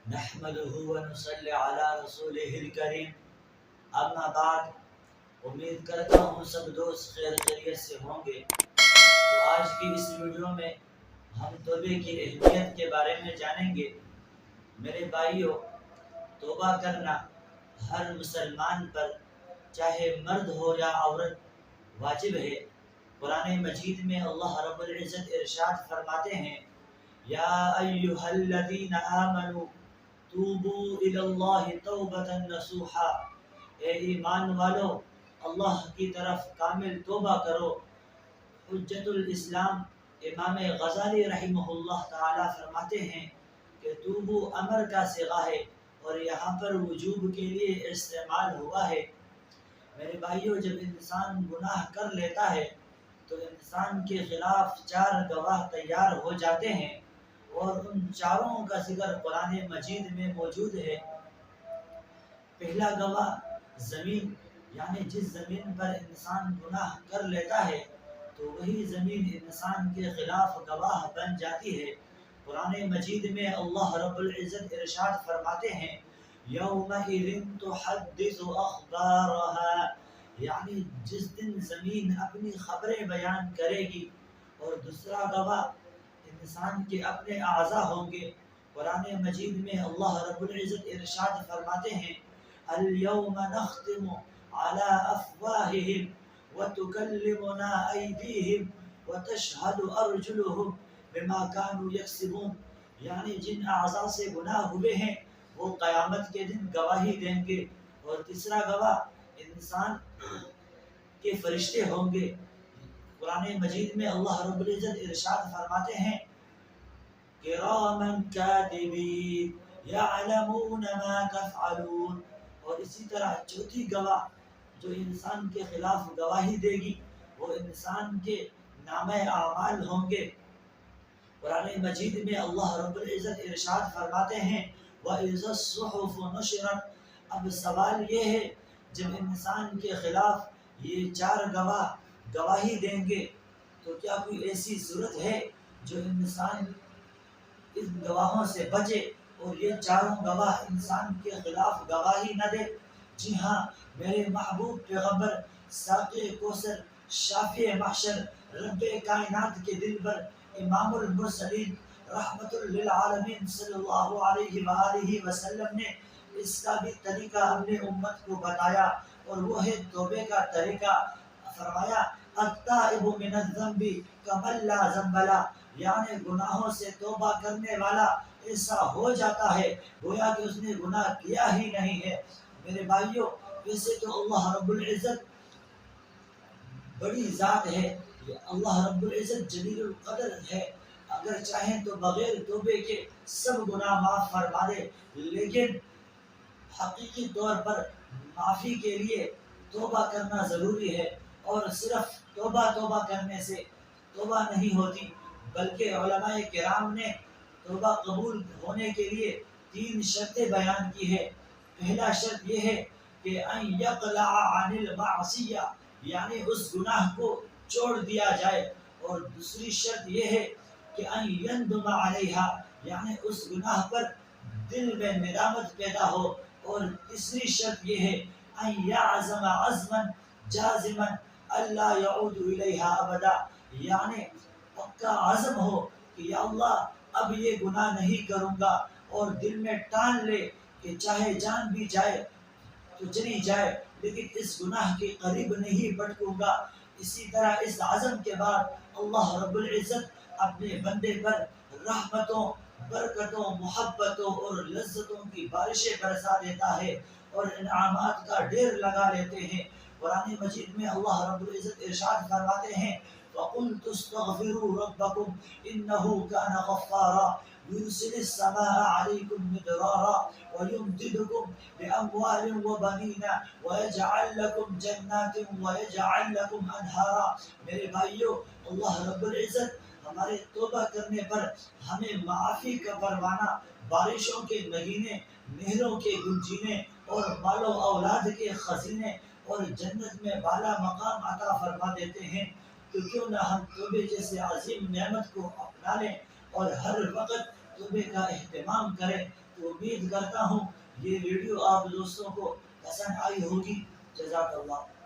نحمده ونصلي على رسوله الکریم اما بعد۔ امید کرتا ہوں سب دوست خیر خیریت سے ہوں گے۔ تو آج کی اس ویڈیو میں ہم توبے کی اہمیت کے بارے میں جانیں گے۔ میرے بھائیوں، توبہ کرنا ہر مسلمان پر چاہے مرد ہو یا عورت واجب ہے۔ قرآن مجید میں اللہ رب العزت ارشاد فرماتے ہیں، یا ایہا الذین آمنوا توبوا الی اللہ توبۃ نصوحا، اے ایمان والو اللہ کی طرف کامل توبہ کرو۔ حجت الاسلام امام غزالی رحمہ اللہ تعالی فرماتے ہیں کہ توبو امر کا صیغہ ہے اور یہاں پر وجوب کے لیے استعمال ہوا ہے۔ میرے بھائیوں، جب انسان گناہ کر لیتا ہے تو انسان کے خلاف 4 گواہ تیار ہو جاتے ہیں اور ان چاروں کا ذکر قرآن مجید میں موجود ہے۔ پہلا گواہ زمین، یعنی جس زمین پر انسان گناہ کر لیتا ہے تو وہی زمین انسان کے خلاف گواہ بن جاتی ہے۔ قرآن مجید میں اللہ رب العزت ارشاد فرماتے ہیں، یومئذ تحدث اخبارها، یعنی جس دن زمین اپنی خبریں بیان کرے گی۔ اور دوسرا گواہ انسان کے اپنے اعضاء ہوں گے۔ قرآن مجید میں اللہ رب العزت ارشاد فرماتے ہیں، الیوم نختم علی افواہہم وتکلمنا ایدیہم وتشہد ارجلہم بما کانوا یکسبون، یعنی جن اعضاء سے گناہ ہوئے ہیں وہ قیامت کے دن گواہی دیں گے۔ اور تیسرا گواہ انسان کے فرشتے ہوں گے۔ قرآن مجید میں اللہ رب العزت ارشاد فرماتے ہیں، کراما کاتبین یعلمون ما تفعلون، اور اسی طرح چوتھی گواہ جو انسان کے خلاف گواہی دے گی وہ انسان کے نامہ اعمال ہوں گے۔ قرآن مجید میں اللہ رب العزت ارشاد فرماتے ہیں، وَإِذَا الصُّحُفُ نُشِرَتْ، اب سوال یہ ہے جب انسان کے خلاف یہ 4 گواہ گواہی دیں گے تو کیا کوئی ایسی صورت ہے جو انسان اس گواہوں سے بچے اور یہ چاروں گواہ انسان کے خلاف گواہی نہ دے؟ جی ہاں، میرے محبوب پیغمبر ساقی کوثر، شافع محشر، رب کائنات کے دل پر، امام المرسلین، رحمت للعالمین صلی اللہ علیہ وآلہ وسلم نے اس کا بھی طریقہ اپنے امت کو بتایا، اور وہ ہے توبے کا طریقہ۔ فرمایا، التائب من الذنب کمن لا ذنب لہ، یعنی گناہوں سے توبہ کرنے والا ایسا ہو جاتا ہے گویا کہ اس نے گناہ کیا ہی نہیں ہے۔ میرے بھائیوں، ویسے تو اللہ رب العزت بڑی ذات ہے، اللہ رب العزت جلیل القدر ہے، اگر چاہیں تو بغیر توبے کے سب گناہ معاف فرما دے، لیکن حقیقی طور پر معافی کے لیے توبہ کرنا ضروری ہے۔ اور صرف توبہ کرنے سے توبہ نہیں ہوتی، بلکہ علماء کرام نے توبہ قبول ہونے کے لیے 3 شرطیں بیان کی ہے۔ پہلا شرط یہ ہے کہ ان یقلع عن المعصیہ، یعنی اس گناہ کو چھوڑ دیا جائے، اور دوسری شرط یہ ہے کہ ان یندم علیہا، یعنی اس گناہ پر دل میں ندامت پیدا ہو، اور تیسری شرط یہ ہے ان یعزم عزما جازما اللہ یعود الیہا ابدا، یعنی پکا عزم ہو کہ یا اللہ اب یہ گناہ نہیں کروں گا، اور دل میں ٹان لے کہ چاہے جان بھی جائے تو چلی جائے لیکن اس گناہ کے قریب نہیں بھٹکوں گا۔ اسی طرح اس عزم کے بعد اللہ رب العزت اپنے بندے پر رحمتوں، برکتوں، محبتوں اور لذتوں کی بارشیں برسا دیتا ہے اور انعامات کا ڈھیر لگا لیتے ہیں۔ قرآن مجید میں اللہ رب العزت ارشاد فرماتے ہیں، وَقُلْتُ اسْتَغْفِرُوا رَبَّكُمْ إِنَّهُ كَانَ غَفَّارًا يُرْسِلِ السَّمَاءَ عَلَيْكُمْ مِدْرَارًا وَيُمْدِدْكُمْ بِأَمْوَالٍ وَبَنِينَ وَيَجْعَلْ لَكُمْ جَنَّاتٍ وَيَجْعَلْ لَكُمْ أَنْهَارًا۔ میرے بھائیوں، اللہ رب العزت ہمارے توبہ کرنے پر ہمیں معافی کا پروانہ، بارشوں کے مہینے، نہروں کے گنجینے اور مال و اولاد کے خزینے اور جنت میں بالا مقام عطا فرما دیتے ہیں۔ تو کیوں نہ ہم توبے جیسے عظیم نعمت کو اپنا لیں اور ہر وقت توبے کا اہتمام کریں، تو امید کرتا ہوں یہ ویڈیو آپ دوستوں کو پسند آئی ہوگی۔ جزاک اللہ۔